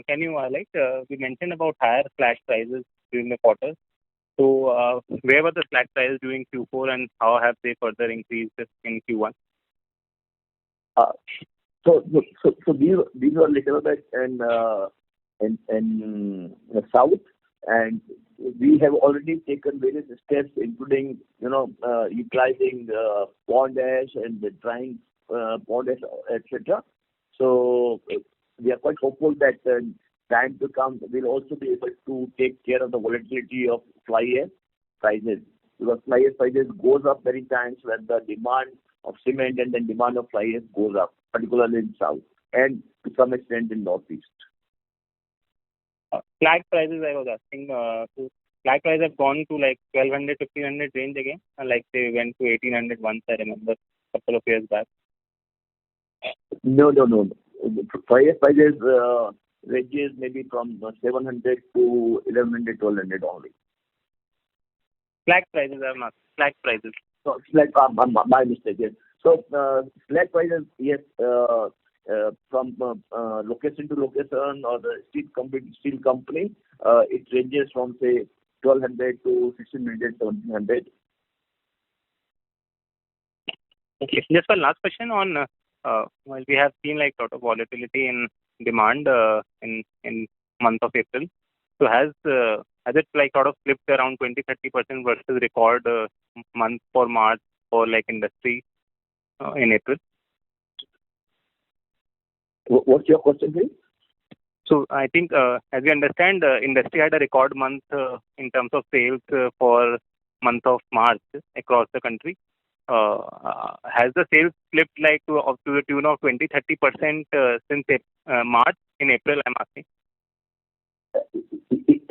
can you highlight? We mentioned about higher flat prices during the quarter. So, where were the flat prices during Q4, and how have they further increased in Q1?
So these were little bit in the south, and we have already taken various steps, including utilizing pond ash and drying pond ash, etc. So we are quite hopeful that time to come we'll also be able to take care of the volatility of fly ash prices, because fly ash prices goes up many times when the demand of cement and then demand of fly ash goes up, particularly in south and to some extent in northeast.
Flag prices, I was asking. Flag prices have gone to like 1200, 1500 range again. Like they went to 1800 once, I remember, a couple of years back.
No. Fly ash prices ranges maybe from 700 to 1100, 1200 only.
Flag prices are not. Flag prices.
So slag, my mistake. Yes. So slag prices, yes, from location to location or the steel company, it ranges from say 1200 to 1600, 1700.
Okay. Just one last question on. Well, we have seen like sort of volatility in demand in month of April. So has it like sort of flipped around 20-30% versus record month for March for like industry in April?
What's your question, please?
So I think as we understand, industry had a record month in terms of sales for month of March across the country. Has the sales flipped like to the tune of 20-30% since March in April? I'm asking.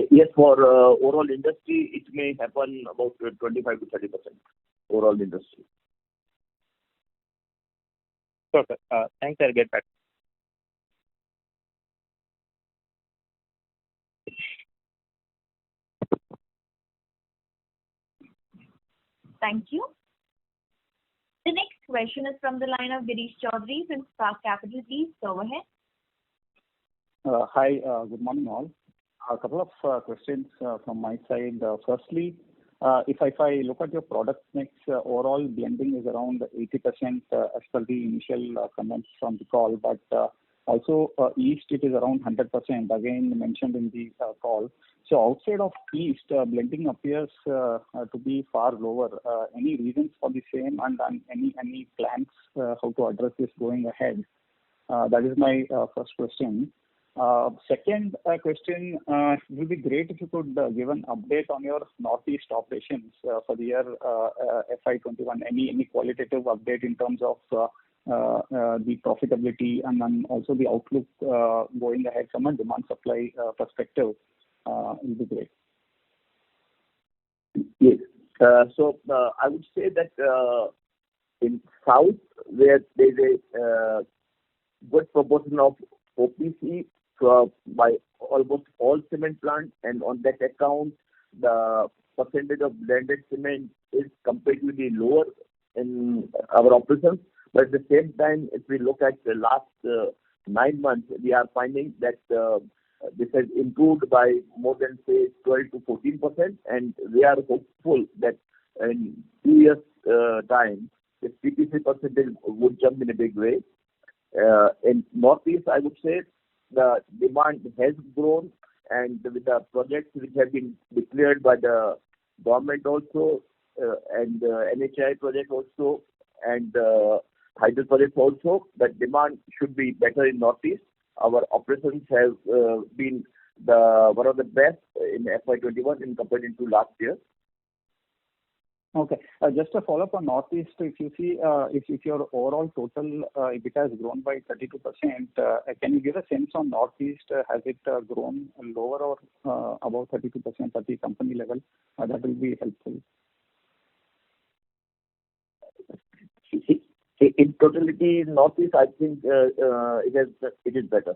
Yes, for overall industry, it may happen about 25 to 30% overall industry.
Sure, sir. Thanks. I'll get back.
Thank you. The next question is from the line of Girish Chaudhary from Spark Capital. Please go ahead.
Hi, good morning all. A couple of questions from my side. Firstly, if I look at your product mix, overall blending is around 80% as per the initial comments from the call, but also East it is around 100%, again mentioned in the call. So outside of East, blending appears to be far lower. Any reasons for the same, and any plans how to address this going ahead? That is my first question. Second question, it would be great if you could give an update on your Northeast operations for the year FY21. Any qualitative update in terms of the profitability and then also the outlook going ahead from a demand supply perspective will be great.
Yes. So I would say that in South, where there is a good proportion of OPC by almost all cement plants, and on that account, the percentage of blended cement is comparatively lower in our operations. But at the same time, if we look at the last 9 months, we are finding that this has improved by more than say 12 to 14%, and we are hopeful that in 2 years' time, the PPC percentage would jump in a big way. In Northeast, I would say the demand has grown, and with the projects which have been declared by the government also, and NHI project also, and hydro projects also, the demand should be better in Northeast. Our operations have been one of the best in FY21 in comparison to last year.
Okay. Just a follow-up on Northeast, if you see, if your overall total EBITDA has grown by 32%, can you give a sense on Northeast? Has it grown lower or above 32% at the company level? That will be helpful.
In totality, Northeast, I think it is better.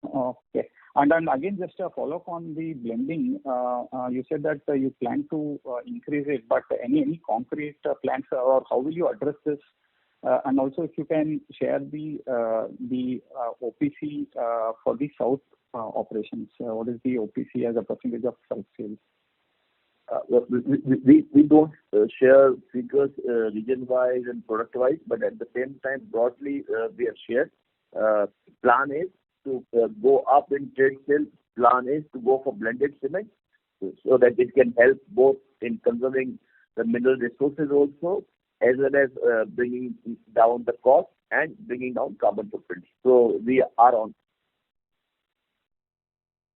Okay. And then again, just a follow-up on the blending. You said that you plan to increase it, but any concrete plans, or how will you address this? And also, if you can share the OPC for the South operations. What is the OPC as a percentage of South sales?
We don't share figures region-wise and product-wise, but at the same time, broadly, we have shared. Plan is to go up in trade sales. Plan is to go for blended cement so that it can help both in conserving the mineral resources also, as well as bringing down the cost and bringing down carbon footprint. So we are on.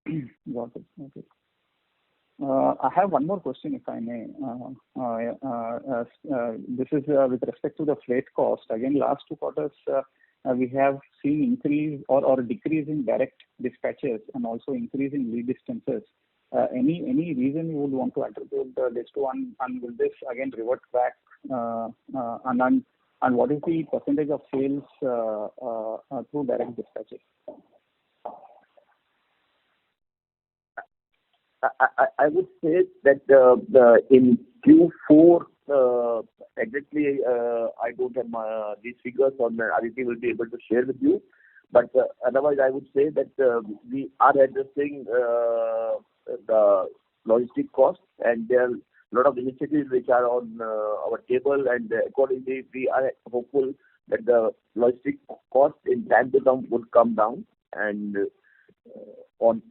Got it. Okay. I have one more question, if I may. This is with respect to the freight cost. Again, last 2 quarters, we have seen increase or decrease in direct dispatches and also increase in lead distances. Any reason you would want to attribute this to, and will this again revert back? And what is the percentage of sales through direct dispatches?
I would say that in Q4, exactly, I don't have these figures on. Aditi will be able to share with you. But otherwise, I would say that we are addressing the logistic costs, and there are a lot of initiatives which are on our table, and accordingly, we are hopeful that the logistic cost in time to come would come down. And on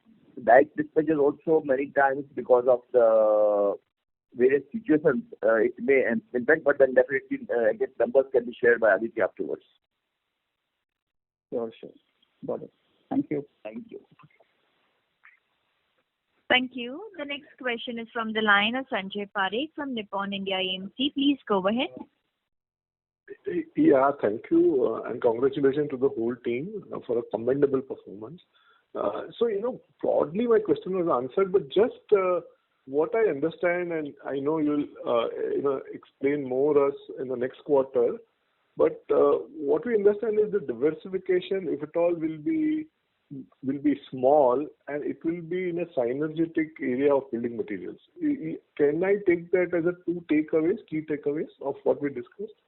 direct dispatches also, many times because of the various situations, it may impact, but then definitely I guess numbers can be shared by Aditi afterwards.
Sure. Got it. Thank you.
Thank you.
Thank you. The next question is from the line of Sanjay Parekh from Nippon India AMC. Please go ahead.
Yeah, thank you, and congratulations to the whole team for a commendable performance. So, broadly my question was answered, but just what I understand, and I know you'll, explain more us in the next quarter, but what we understand is the diversification, if at all, will be small, and it will be in a synergetic area of building materials. Can I take that as a key takeaways of what we discussed?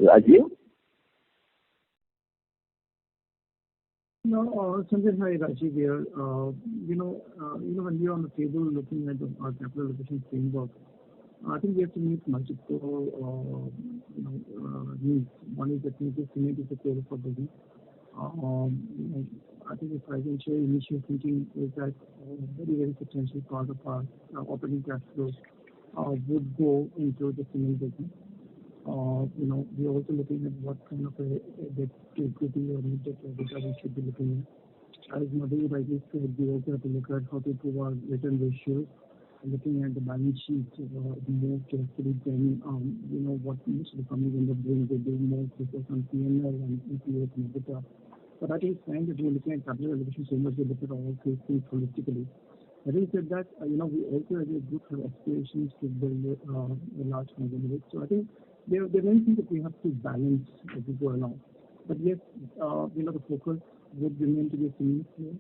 Rajiv?
No, Sanjay, hi, Rajiv here. When we are on the table looking at our capital allocation framework, I think we have to meet multiple needs. One is that cement is the core of our business. I think if I can share initial thinking is that a very substantial part of our operating cash flows would go into the cement business. We are also looking at what kind of a debt to equity or net debt to EBITDA we should be looking at. As Madhu rightly said, we also have to look at how to improve our return ratios, looking at the balance sheet more carefully than what most of the companies end up doing. They do more focus on P&L and EPS and EBITDA. But I think it's fine that we're looking at capital allocation so much we look at all these things holistically. Having said that, we also as a group have aspirations to build a large conglomerate. So I think there are many things that we have to balance as we go along. But yes, the focus would remain to be a cement player.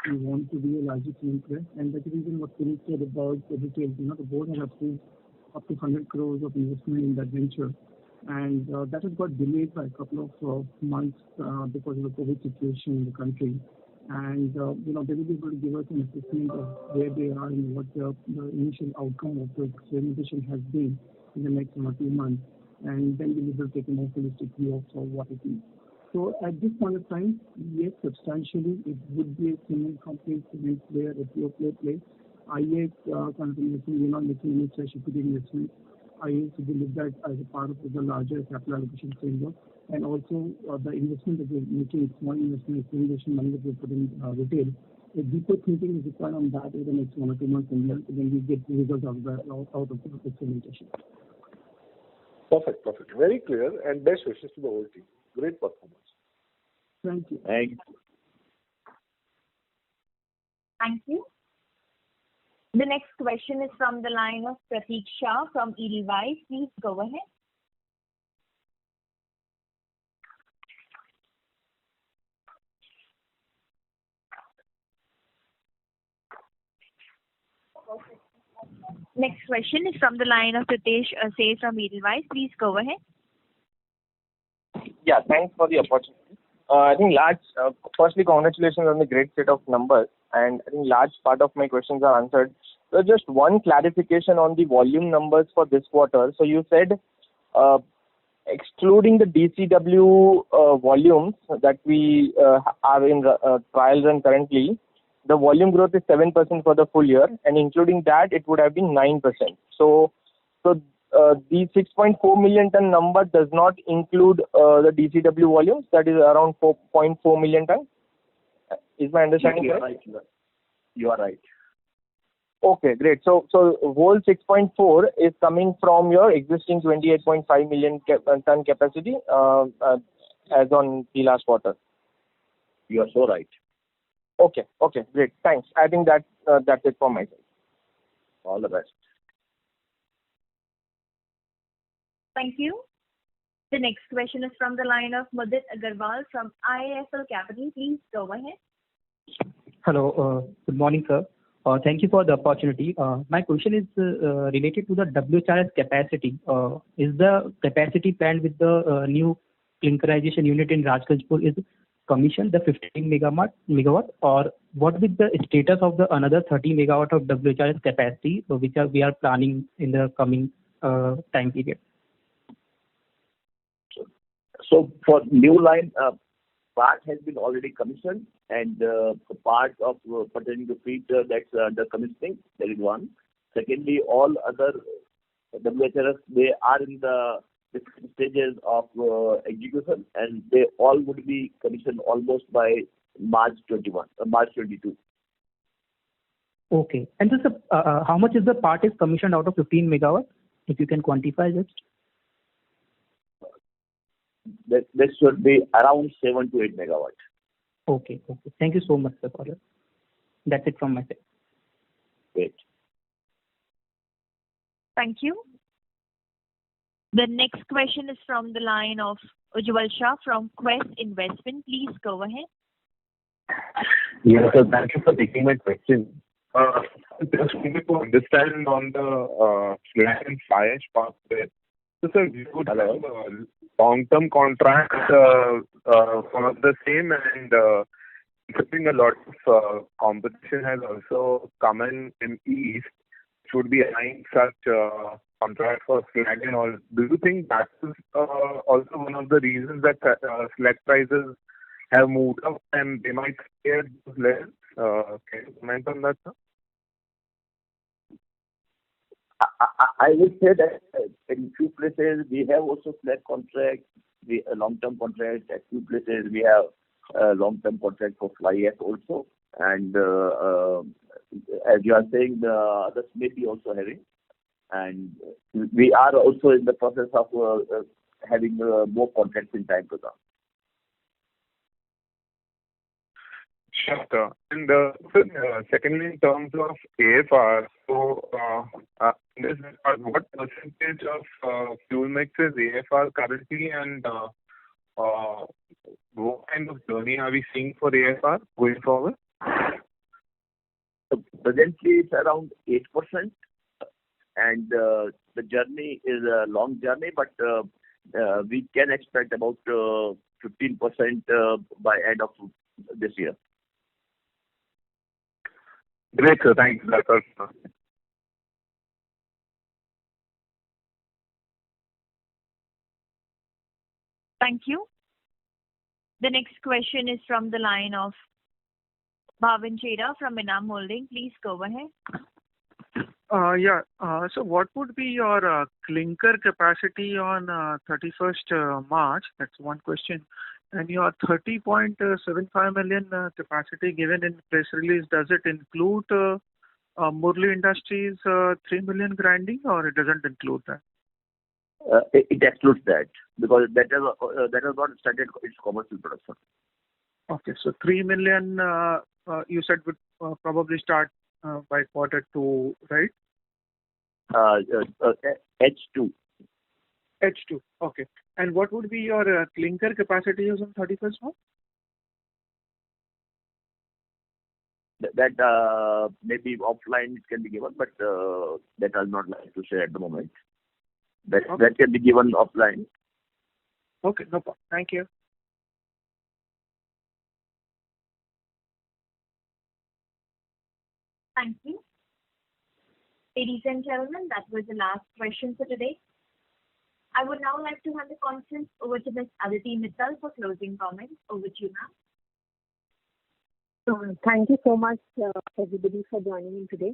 We want to be a larger cement player, and that's the reason what Puneet said about the retail. The board has approved up to 100 crores of investment in that venture, and that has got delayed by a couple of months because of the COVID situation in the country. And they will be able to give us an assessment of where they are and what the initial outcome of the experimentation has been in the next 1 or 2 months, and then we'll be able to take a more holistic view of what it is. So at this point of time, yes, substantially it would be a cement company, cement player, a pure play. IA kind of investment, we're not making any fresh equity investment. IA to be looked at as a part of the larger capital allocation framework, and also the investment that we're making, small investment, accumulation money that we're putting in retail. A deeper thinking is required on that over the next 1 or 2 months, and then we get the results out of the experimentation.
Perfect. Very clear, and best wishes to the whole team. Great performance.
Thank you.
Thank you.
Thank you. The next question is from the line of Prateek Shah from Edelweiss. Please go ahead. Next question is from the line of Pritesh Say from Edelweiss. Please go ahead.
Yeah, thanks for the opportunity. I think firstly, congratulations on the great set of numbers, and I think large part of my questions are answered. So just one clarification on the volume numbers for this quarter. So you said, excluding the DCW volumes that we are in trial run currently, the volume growth is 7% for the full year, and including that, it would have been 9%. So the 6.4 million ton number does not include the DCW volumes. That is around 4.4 million ton. Is my understanding correct?
You are right.
Okay, great. So whole 6.4 is coming from your existing 28.5 million ton capacity as on the last quarter.
You are so right.
Okay, great. Thanks. I think that's it from my side.
All the best.
Thank you. The next question is from the line of Mudit Agarwal from IIFL Capital. Please go ahead.
Hello. Good morning, sir. Thank you for the opportunity. My question is related to the WHRS capacity. Is the capacity planned with the new clinkerization unit in Rajgangpur is commissioned, the 15 megawatt, or what is the status of the another 30 megawatt of WHRS capacity which we are planning in the coming time period?
So for new line, part has been already commissioned, and part of pertaining to feed that's under commissioning. That is one. Secondly, all other WHRS, they are in the different stages of execution, and they all would be commissioned almost by March 22.
Okay. And just how much is the part is commissioned out of 15 megawatt? If you can quantify just.
This should be around 7 to 8 megawatt.
Okay. Thank you so much, sir, for that. That's it from my side.
Great.
Thank you. The next question is from the line of Ujjwal Shah from Quest Investment. Please go ahead.
Yes, sir. Thank you for taking my question. Just wanted to understand on the slag and fly ash part there. So, sir, we would have long-term contracts for the same, and considering a lot of competition has also come in East, should be eyeing such contract for slag and all. Do you think that is also one of the reasons that slag prices have moved up and they might stay at those levels? Can you comment on that, sir?
I would say that in few places we have also slag contracts, long-term contracts. At few places we have long-term contract for fly ash also. And as you are saying, the others may be also having. And we are also in the process of having more contracts in time to come.
Sure. And secondly, in terms of AFR, so what percentage of fuel mix is AFR currently, and what kind of journey are we seeing for AFR going forward?
So presently it's around 8%, and the journey is a long journey, but we can expect about 15% by end of this year.
Great, sir. Thanks. That's all.
Thank you. The next question is from the line of Bhavin Chheda from Enam Holding. Please go ahead.
So what would be your clinker capacity on 31st March? That's one question. And your 30.75 million capacity given in press release, does it include Murli Industries 3 million grinding, or it doesn't include that?
It excludes that because that has not started its commercial production.
Okay, so 3 million you said would probably start by Q2, right?
H2.
H2, okay. And what would be your clinker capacity on 31st March?
That maybe offline it can be given, but that I'll not like to share at the moment. That can be given offline.
Okay, no problem. Thank you.
Thank you. Ladies and gentlemen, that was the last question for today. I would now like to hand the conference over to Ms. Aditi Mittal for closing comments. Over to you,
Thank you so much, everybody, for joining in today.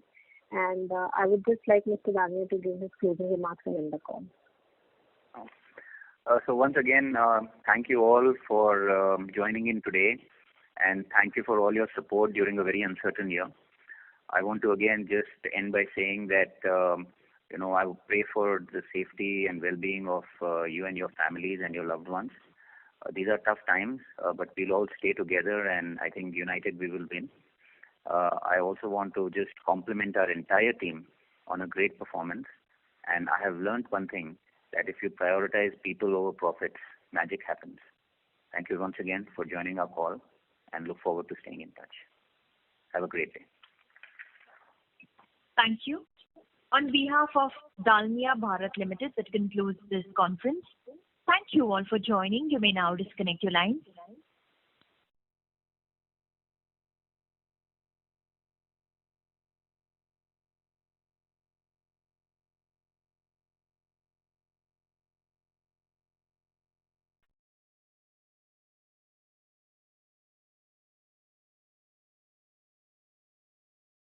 And I would just like Mr. Dalmia to give his closing remarks and end the call.
So once again, thank you all for joining in today, and thank you for all your support during a very uncertain year. I want to again just end by saying that I would pray for the safety and well-being of you and your families and your loved ones. These are tough times, but we'll all stay together, and I think united we will win. I also want to just compliment our entire team on a great performance, and I have learned one thing, that if you prioritize people over profits, magic happens. Thank you once again for joining our call, and look forward to staying in touch. Have a great day.
Thank you. On behalf of Dalmia Bharat Limited, that concludes this conference. Thank you all for joining. You may now disconnect your lines.